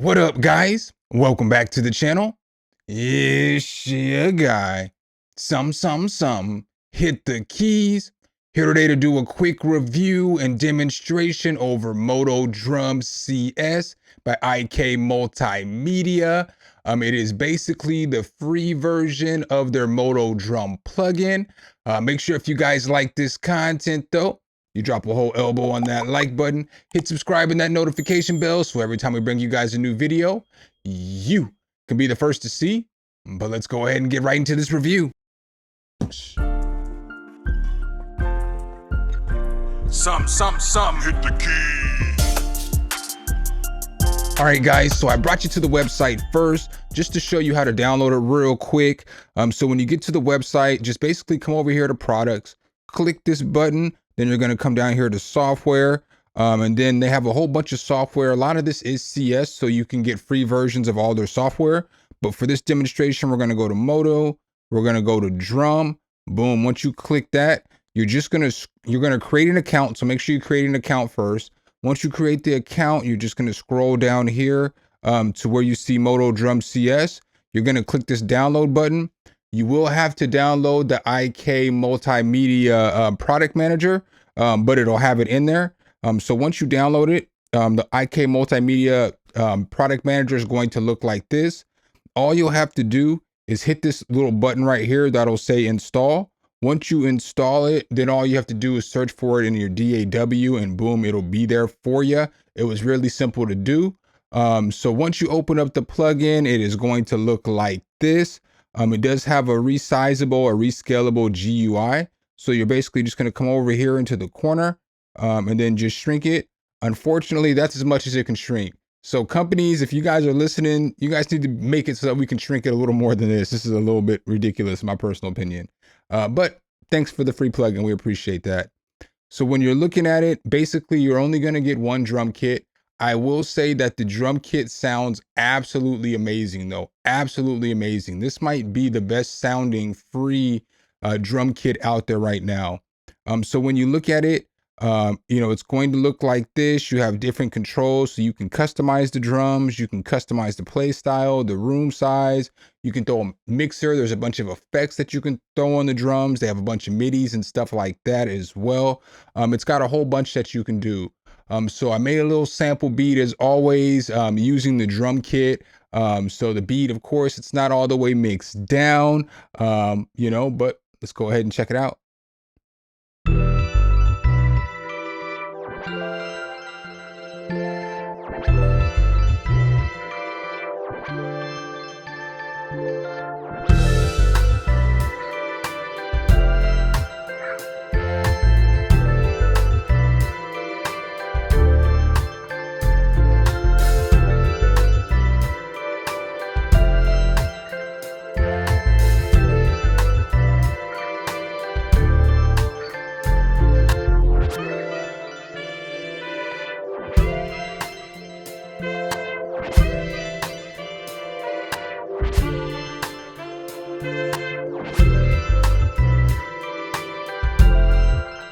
What up, guys? Welcome back to the channel. It's your guy, SumnSumnSumn. Hit the keys. Here today to do a quick review and demonstration over Modo Drum CS by IK Multimedia. It is basically the free version of their Modo Drum plugin. Make sure if you guys like this content though, you drop a whole elbow on that like button, hit subscribe and that notification bell so every time we bring you guys a new video, you can be the first to see. But let's go ahead and get right into this review. Sum, hit the key. All right, guys, so I brought you to the website first just to show you how to download it real quick. So when you get to the website, just basically come over here to products, click this button. Then you're going to come down here to software, and then they have a whole bunch of software. A lot of this is CS, so you can get free versions of all their software. But for this demonstration, we're going to go to Modo. We're going to go to Drum. Boom. Once you click that, you're going to create an account. So make sure you create an account first. Once you create the account, you're just going to scroll down here to where you see Modo Drum CS. You're going to click this download button. You will have to download the IK Multimedia product manager, but it'll have it in there. So once you download it, the IK Multimedia product manager is going to look like this. All you'll have to do is hit this little button right here that'll say install. Once you install it, then all you have to do is search for it in your DAW and boom, it'll be there for you. It was really simple to do. So once you open up the plugin, it is going to look like this. It does have a resizable or rescalable GUI. So you're basically just going to come over here into the corner and then just shrink it. Unfortunately, that's as much as it can shrink. So companies, if you guys are listening, you guys need to make it so that we can shrink it a little more than this. This is a little bit ridiculous, in my personal opinion. But thanks for the free plugin. We appreciate that. So when you're looking at it, basically, you're only going to get one drum kit. I will say that the drum kit sounds absolutely amazing though. Absolutely amazing. This might be the best sounding free drum kit out there right now. So when you look at it, it's going to look like this. You have different controls, so you can customize the drums. You can customize the play style, the room size. You can throw a mixer. There's a bunch of effects that you can throw on the drums. They have a bunch of MIDIs and stuff like that as well. It's got a whole bunch that you can do. So I made a little sample beat as always, using the drum kit. So the beat, of course, it's not all the way mixed down, but let's go ahead and check it out.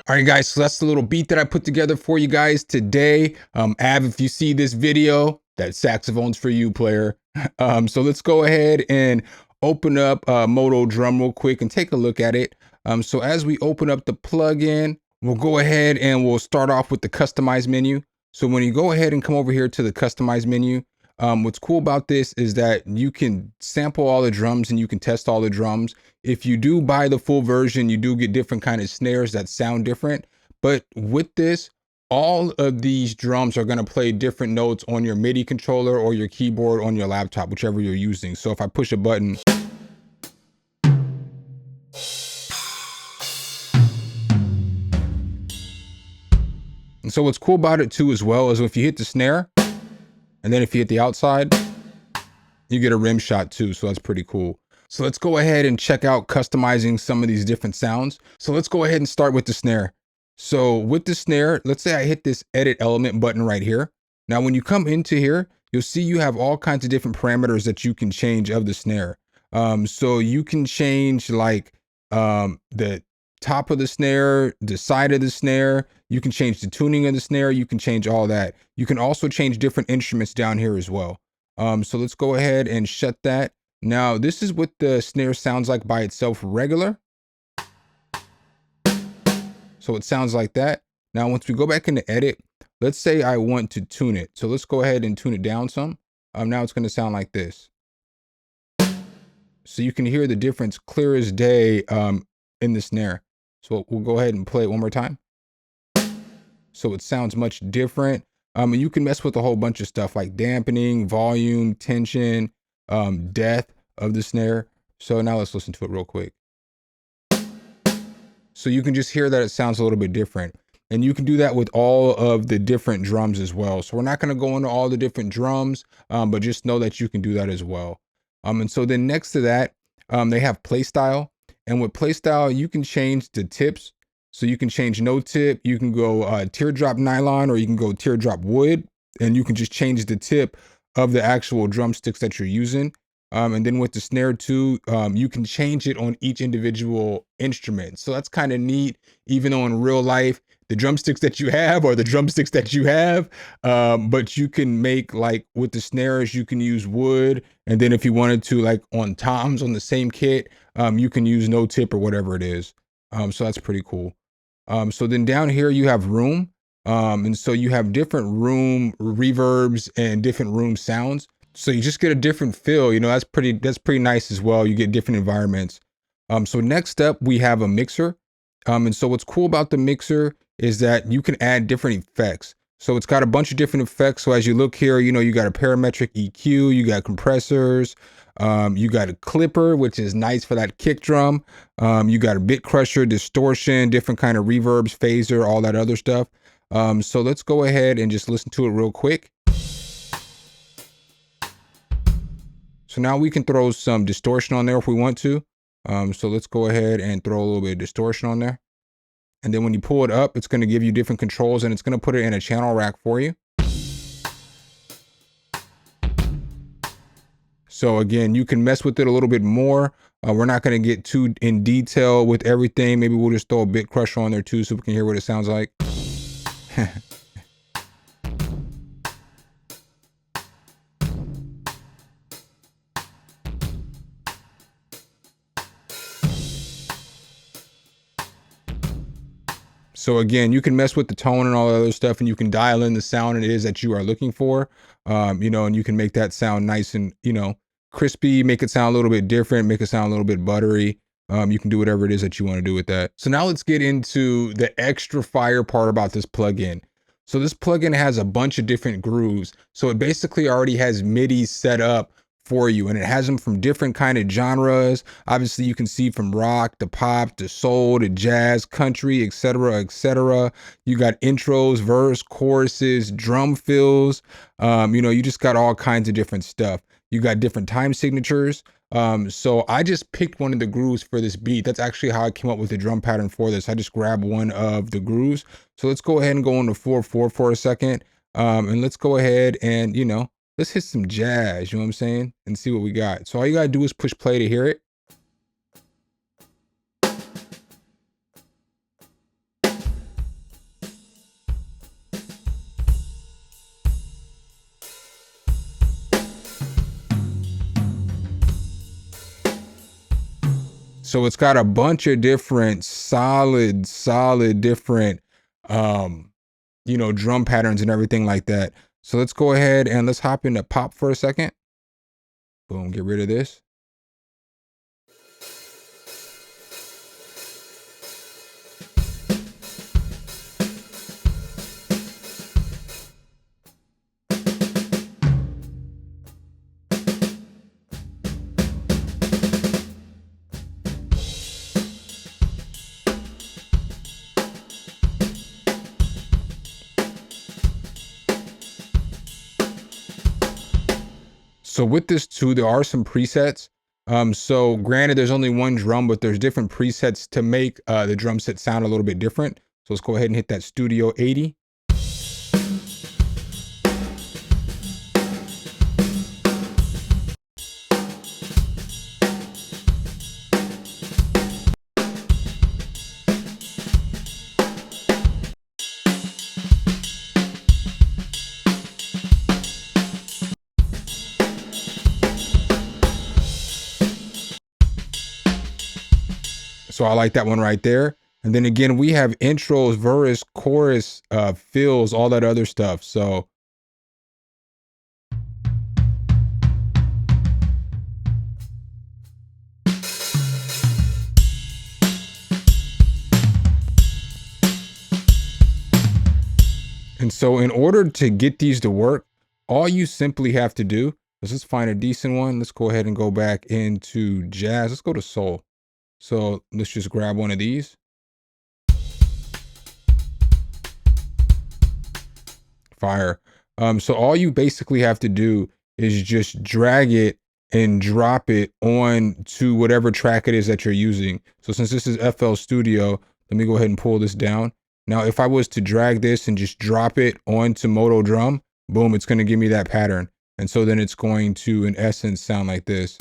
All right, guys, so that's the little beat that I put together for you guys today. Av, if you see this video, that saxophone's for you, player. So let's go ahead and open up Modo Drum real quick and take a look at it. So as we open up the plugin, we'll go ahead and we'll start off with the customize menu. So when you go ahead and come over here to the customize menu, what's cool about this is that you can sample all the drums and you can test all the drums. If you do buy the full version, you do get different kind of snares that sound different. But with this, all of these drums are going to play different notes on your MIDI controller or your keyboard on your laptop, whichever you're using. So if I push a button, and so what's cool about it too as well is if you hit the snare, and then if you hit the outside, you get a rim shot too. So that's pretty cool. So let's go ahead and check out customizing some of these different sounds. So let's go ahead and start with the snare. So with the snare, let's say I hit this edit element button right here. Now, when you come into here, you'll see you have all kinds of different parameters that you can change of the snare. So you can change like the top of the snare, the side of the snare. You can change the tuning of the snare. You can change all that. You can also change different instruments down here as well. So let's go ahead and shut that. Now, this is what the snare sounds like by itself regular. So it sounds like that. Now, once we go back into edit, let's say I want to tune it. So let's go ahead and tune it down some. Now it's going to sound like this. So you can hear the difference clear as day in the snare. So we'll go ahead and play it one more time. So it sounds much different. And you can mess with a whole bunch of stuff like dampening, volume, tension, depth of the snare. So now let's listen to it real quick. So you can just hear that it sounds a little bit different. And you can do that with all of the different drums as well. So we're not going to go into all the different drums, but just know that you can do that as well. And so then next to that, they have play style. And with play style, you can change the tips. So you can change no tip, you can go teardrop nylon, or you can go teardrop wood, and you can just change the tip of the actual drumsticks that you're using. And then with the snare too, you can change it on each individual instrument. So that's kind of neat, even though in real life, the drumsticks that you have are the drumsticks that you have. But you can make, like with the snares, you can use wood. And then if you wanted to, like on toms on the same kit, you can use no tip or whatever it is. So that's pretty cool. So then down here you have room. And so you have different room reverbs and different room sounds. So you just get a different feel, you know, that's pretty nice as well. You get different environments. So next up we have a mixer. And so what's cool about the mixer is that you can add different effects. So it's got a bunch of different effects. So as you look here, you know, you got a parametric EQ, you got compressors, you got a clipper, which is nice for that kick drum. You got a bit crusher, distortion, different kind of reverbs, phaser, all that other stuff. So let's go ahead and just listen to it real quick. So now we can throw some distortion on there if we want to. So let's go ahead and throw a little bit of distortion on there. And then when you pull it up, it's going to give you different controls, and it's going to put it in a channel rack for you. So again, you can mess with it a little bit more. We're not going to get too in detail with everything. Maybe we'll just throw a bit crusher on there too, so we can hear what it sounds like. So again, you can mess with the tone and all that other stuff, and you can dial in the sound it is that you are looking for, you know, and you can make that sound nice and, you know, crispy, make it sound a little bit different, make it sound a little bit buttery. You can do whatever it is that you want to do with that. So now let's get into the extra fire part about this plugin. So this plugin has a bunch of different grooves. So it basically already has MIDI set up for you, and it has them from different kind of genres. Obviously you can see from rock to pop to soul to jazz, country, etc., etc. You got intros, verse, choruses, drum fills. You know, you just got all kinds of different stuff. You got different time signatures. So I just picked one of the grooves for this beat. That's actually how I came up with the drum pattern for this. I just grabbed one of the grooves. So let's go ahead and go on to 4/4 for a second. And let's go ahead and, you know, let's hit some jazz, you know what I'm saying? And see what we got. So all you gotta do is push play to hear it. So it's got a bunch of different solid different, you know, drum patterns and everything like that. So let's go ahead and let's hop into pop for a second. Boom, get rid of this. So with this too, there are some presets. So granted, there's only one drum, but there's different presets to make the drum set sound a little bit different. So let's go ahead and hit that Studio 80. So I like that one right there. And then again, we have intros, verse, chorus, fills, all that other stuff. So and so in order to get these to work, all you simply have to do is let's find a decent one. Let's go ahead and go back into jazz. Let's go to soul. So let's just grab one of these. Fire. So all you basically have to do is just drag it and drop it on to whatever track it is that you're using. So since this is FL Studio, let me go ahead and pull this down. Now, if I was to drag this and just drop it onto Modo drum, boom, it's going to give me that pattern. And so then it's going to, in essence, sound like this.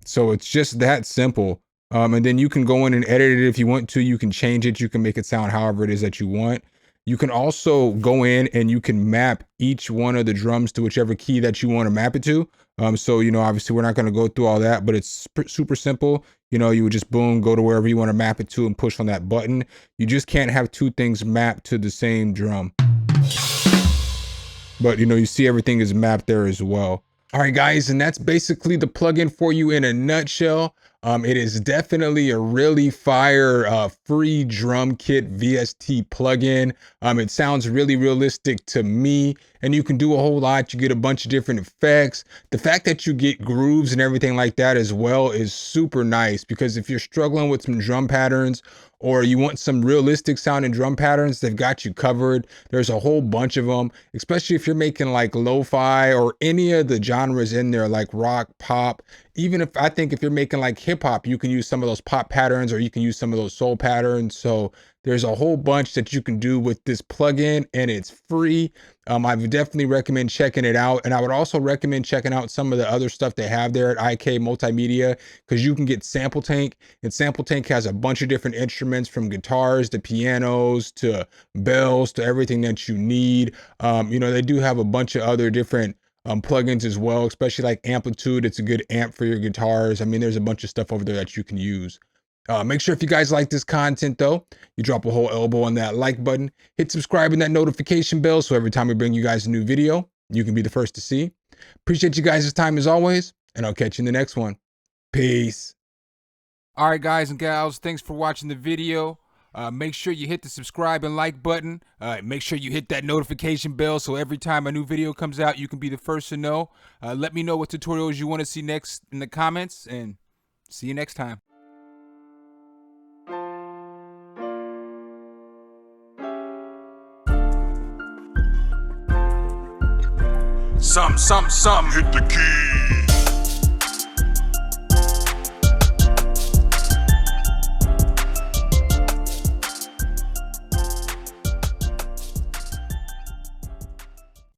So it's just that simple. And then you can go in and edit it if you want to. You can change it. You can make it sound however it is that you want. You can also go in and you can map each one of the drums to whichever key that you want to map it to. So, you know, obviously we're not going to go through all that, but it's super simple. You know, you would just boom, go to wherever you want to map it to and push on that button. You just can't have two things mapped to the same drum. But, you know, you see everything is mapped there as well. All right, guys, and that's basically the plugin for you in a nutshell. It is definitely a really fire free drum kit VST plugin. It sounds really realistic to me, and you can do a whole lot. You get a bunch of different effects. The fact that you get grooves and everything like that as well is super nice, because if you're struggling with some drum patterns or you want some realistic sounding drum patterns, they've got you covered. There's a whole bunch of them, especially if you're making like lo-fi or any of the genres in there, like rock, pop. Even if I think if you're making like hip hop, you can use some of those pop patterns or you can use some of those soul patterns. So there's a whole bunch that you can do with this plugin, and it's free. I would definitely recommend checking it out. And I would also recommend checking out some of the other stuff they have there at IK Multimedia, because you can get Sample Tank, and Sample Tank has a bunch of different instruments, from guitars to pianos to bells to everything that you need. You know, they do have a bunch of other different plugins as well, especially like Amplitude. It's a good amp for your guitars. I mean, there's a bunch of stuff over there that you can use. Make sure if you guys like this content though, you drop a whole elbow on that like button, hit subscribe and that notification bell, so every time we bring you guys a new video, you can be the first to see. Appreciate you guys' time as always, and I'll catch you in the next one. Peace. All right, guys and gals, thanks for watching the video. Make sure you hit the subscribe and like button. Make sure you hit that notification bell, so every time a new video comes out, you can be the first to know. Let me know what tutorials you want to see next in the comments, and see you next time. Sum, hit the key.